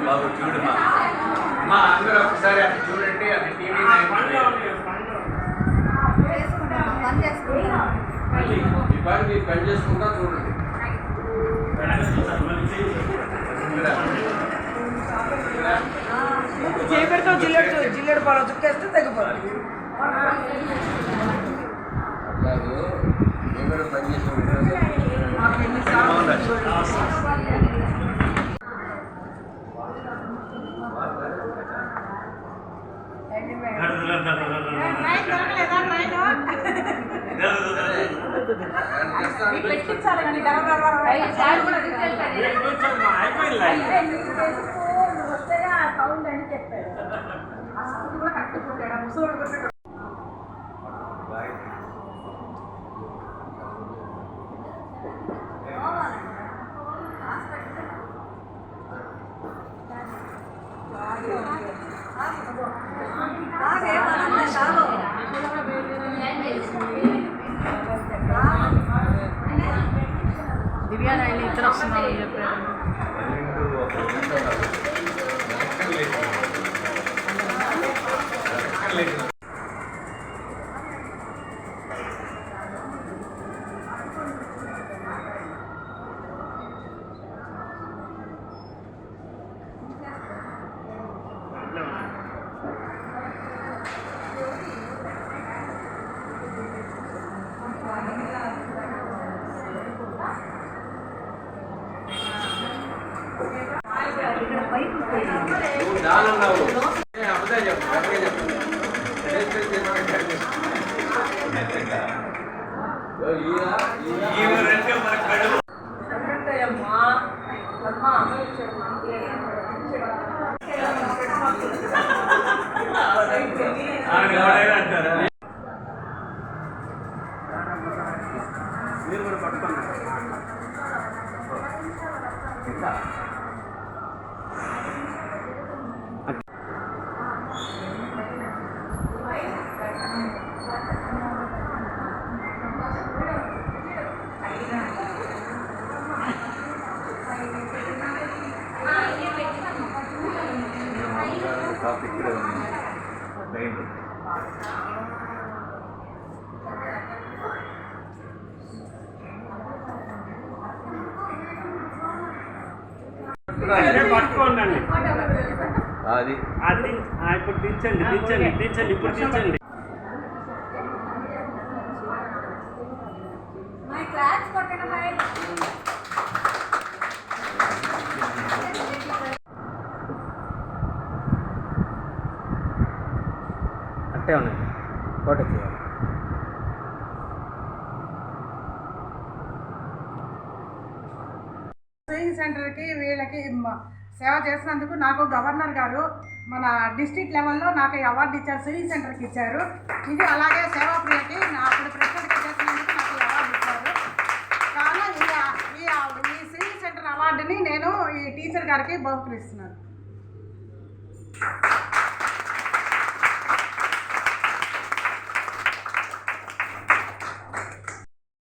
బాబు చూడమ్మా అమ్మా అందరూ ఒకసారి అది చూడండి. అది టీవీ ఈ పాటు మీరు పని చేసుకుంటా చూడండి. చేపెడతావు జిల్లెడు పాలు చుక్కేస్తే తగ్గిపోతుంది. అట్లాగే మీరు పని చేసుకుంటారు. దివ్యారాయలు ఇద్దరు వస్తున్నామని చెప్పారు. మీరు కూడా పట్టుకోండి. ఇక్కడే ఉంది మెయిన్. పట్టుకోండి అది ఇప్పుడు దించండి దించండి దించండి ఇప్పుడు దించండి. అట్టే ఉన్నాయి ఫోటో చేయాలి. స్వింగ్ సెంటర్కి వీళ్ళకి సేవ చేసినందుకు నాకు గవర్నర్ గారు మన డిస్ట్రిక్ట్ లెవెల్లో నాకు అవార్డు ఇచ్చారు, స్వింగ్ సెంటర్కి ఇచ్చారు. ఇది అలాగే సేవాప్రియకి అప్పుడు ప్రెసిడెంట్కి చేసినందుకు నాకు అవార్డు ఇచ్చారు. కారణం ఈ స్వింగ్ సెంటర్ అవార్డుని నేను ఈ టీచర్ గారికి బహుకరిస్తున్నాను.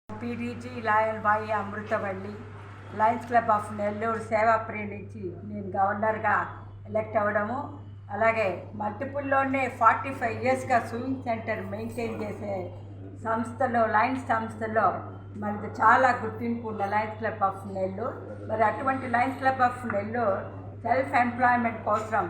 పీడీజీ లాయల్ బాయి Amruthavalli Lions club of Nellore Sevapriya నుంచి నేను గవర్నర్గా ఎలక్ట్ అవ్వడము, అలాగే మల్టిపుల్లోనే 45 ఇయర్స్గా స్విమ్మింగ్ సెంటర్ మెయింటైన్ చేసే సంస్థలో లయన్స్ సంస్థలో మనది చాలా గుర్తింపు ఉన్న లయన్స్ క్లబ్ ఆఫ్ నెల్లూరు. మరి అటువంటి Lions club of Nellore self employment కోసం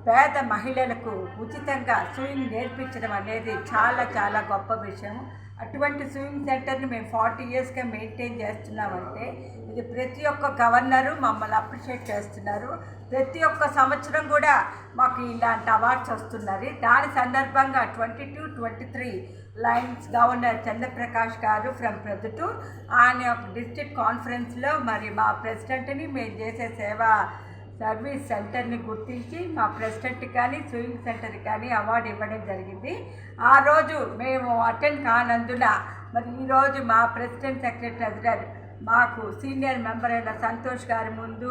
పేద మహిళలకు ఉచితంగా స్విమ్మింగ్ నేర్పించడం అనేది చాలా చాలా గొప్ప విషయం. అటువంటి స్విమ్మింగ్ సెంటర్ని మేము 40 ఇయర్స్గా మెయింటైన్ చేస్తున్నామంటే ఇది ప్రతి ఒక్క గవర్నరు మమ్మల్ని అప్రిషియేట్ చేస్తున్నారు. ప్రతి ఒక్క సంవత్సరం కూడా మాకు ఇలాంటి అవార్డ్స్ వస్తున్నారు. దాని సందర్భంగా 22-23 లయన్స్ గవర్నర్ చంద్రప్రకాష్ గారు ఫ్రమ్ ప్రొద్దుటూర్ ఆయన డిస్ట్రిక్ట్ కాన్ఫరెన్స్లో మరి మా ప్రెసిడెంట్ని మేము చేసే సర్వీస్ సెంటర్ని గుర్తించి మా ప్రెసిడెంట్కి కానీ స్వింగ్ సెంటర్కి కానీ అవార్డు ఇవ్వడం జరిగింది. ఆ రోజు మేము అటెండ్ కానందున మరి ఈరోజు మా ప్రెసిడెంట్ సెక్రటరీ ట్రెజరర్ మాకు సీనియర్ మెంబర్ అయిన సంతోష్ గారి ముందు,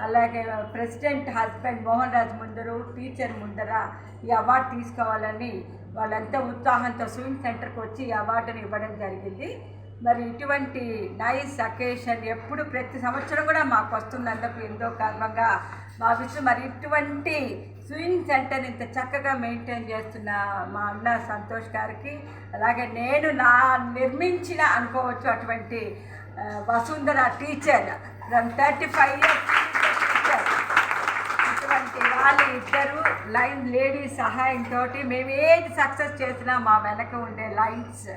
అలాగే ప్రెసిడెంట్ హస్బెండ్ మోహన్ రాజ్ ముందరు, టీచర్ ముందర ఈ అవార్డు తీసుకోవాలని వాళ్ళంతా ఉత్సాహంతో స్వింగ్ సెంటర్కి వచ్చి ఈ అవార్డుని ఇవ్వడం జరిగింది. మరి ఇటువంటి నైస్ అకేషన్ ఎప్పుడు ప్రతి సంవత్సరం కూడా మాకు వస్తున్నందుకు ఎంతో గర్వంగా భావిస్తూ, మరి ఇటువంటి స్వింగ్ సెంటర్ ఇంత చక్కగా మెయింటైన్ చేస్తున్న మా అన్న సంతోష్ గారికి, అలాగే నేను నిర్మించిన అనుకోవచ్చు అటువంటి వసుంధర టీచర్ ఫ్రమ్ 35 years ఇటువంటి వాళ్ళు ఇద్దరు లైన్ లేడీస్ సహాయంతో మేము ఏది సక్సెస్ చేసినా మా వెనక ఉండే లైన్స్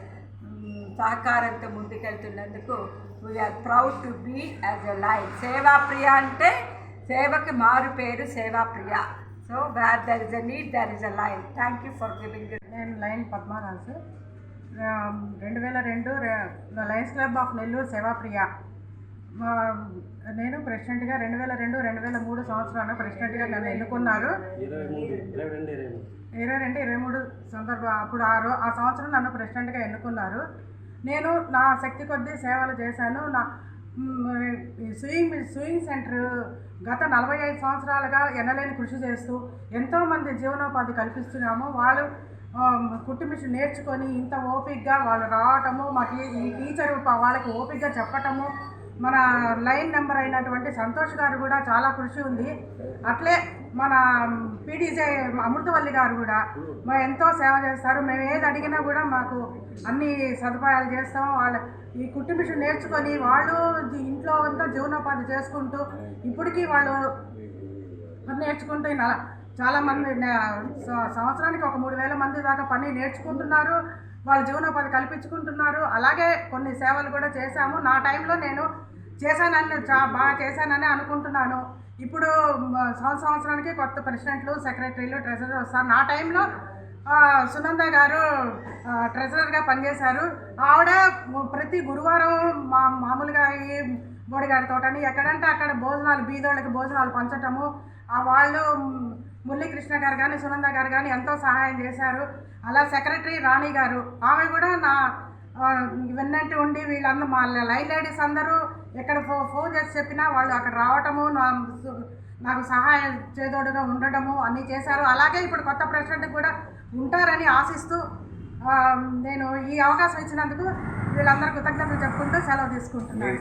సహకారంతో ముందుకెళ్తున్నందుకు we are proud to be as a lion. Sevapriya అంటే సేవకి మారు పేరు Sevapriya. So where there is a need there is a lion. Thank you for giving. నేను lion Padmaraju, 2002 lions club of Nellore Sevapriya. నేను ప్రెసిడెంట్గా 2002-2003 సంవత్సరాలు ప్రెసిడెంట్గా నన్ను ఎన్నుకున్నారు. 22-23 సందర్భం అప్పుడు ఆ సంవత్సరం నన్ను ప్రెసిడెంట్గా ఎన్నుకున్నారు. నేను నా శక్తి కొద్దీ సేవలు చేశాను. నా స్వింగ్ సెంటర్ గత 45 సంవత్సరాలుగా ఎనలేని కృషి చేస్తూ ఎంతోమంది జీవనోపాధి కల్పిస్తున్నాము. వాళ్ళు కుట్టు మిషన్ నేర్చుకొని ఇంత ఓపికగా వాళ్ళు రావటము, మాకు ఈ టీచరు వాళ్ళకి ఓపికగా చెప్పటము, మన లైన్ నెంబర్ అయినటువంటి సంతోష్ గారు కూడా చాలా కృషి ఉంది. అట్లే మన పీడీజే అమృతవల్లి గారు కూడా మా ఎంతో సేవ చేస్తారు. మేము ఏది అడిగినా కూడా మాకు అన్ని సదుపాయాలు చేస్తాము. వాళ్ళ ఈ కుట్టు మిషన్ నేర్చుకొని వాళ్ళు ఇంట్లో అంతా జీవనోపాధి చేసుకుంటూ ఇప్పటికీ వాళ్ళు నేర్చుకుంటూ చాలామంది సంవత్సరానికి ఒక 3000 మంది దాకా పని నేర్చుకుంటున్నారు. వాళ్ళ జీవనోపాధి కల్పించుకుంటున్నారు. అలాగే కొన్ని సేవలు కూడా చేశాము. నా టైంలో నేను చేశానని బాగా చేశానని అనుకుంటున్నాను. ఇప్పుడు సంవత్సరానికి కొత్త ప్రెసిడెంట్లు, సెక్రటరీలు, ట్రెజరర్ వస్తారు. నా టైంలో సునంద గారు ట్రెజరర్గా పనిచేశారు. ఆవిడ ప్రతి గురువారం మామూలుగా ఈ బోడిగాడి తోటని ఎక్కడంటే అక్కడ భోజనాలు, బీదోళ్ళకి భోజనాలు పంచటము, వాళ్ళు మురళీకృష్ణ గారు కానీ సునంద గారు కానీ ఎంతో సహాయం చేశారు. అలా సెక్రటరీ రాణి గారు, ఆమె కూడా నా ఇవన్నీ ఉండి వీళ్ళందరూ మా లైన్ లేడీస్ అందరూ ఎక్కడ ఫోన్ చేసి చెప్పినా వాళ్ళు అక్కడ రావటము, నాకు సహాయం చేదోడుగా ఉండటము అన్నీ చేశారు. అలాగే ఇప్పుడు కొత్త ప్రెసిడెంట్ కూడా ఉంటారని ఆశిస్తూ నేను ఈ అవకాశం ఇచ్చినందుకు వీళ్ళందరూ కృతజ్ఞతలు చెప్పుకుంటూ సెలవు తీసుకుంటున్నాను.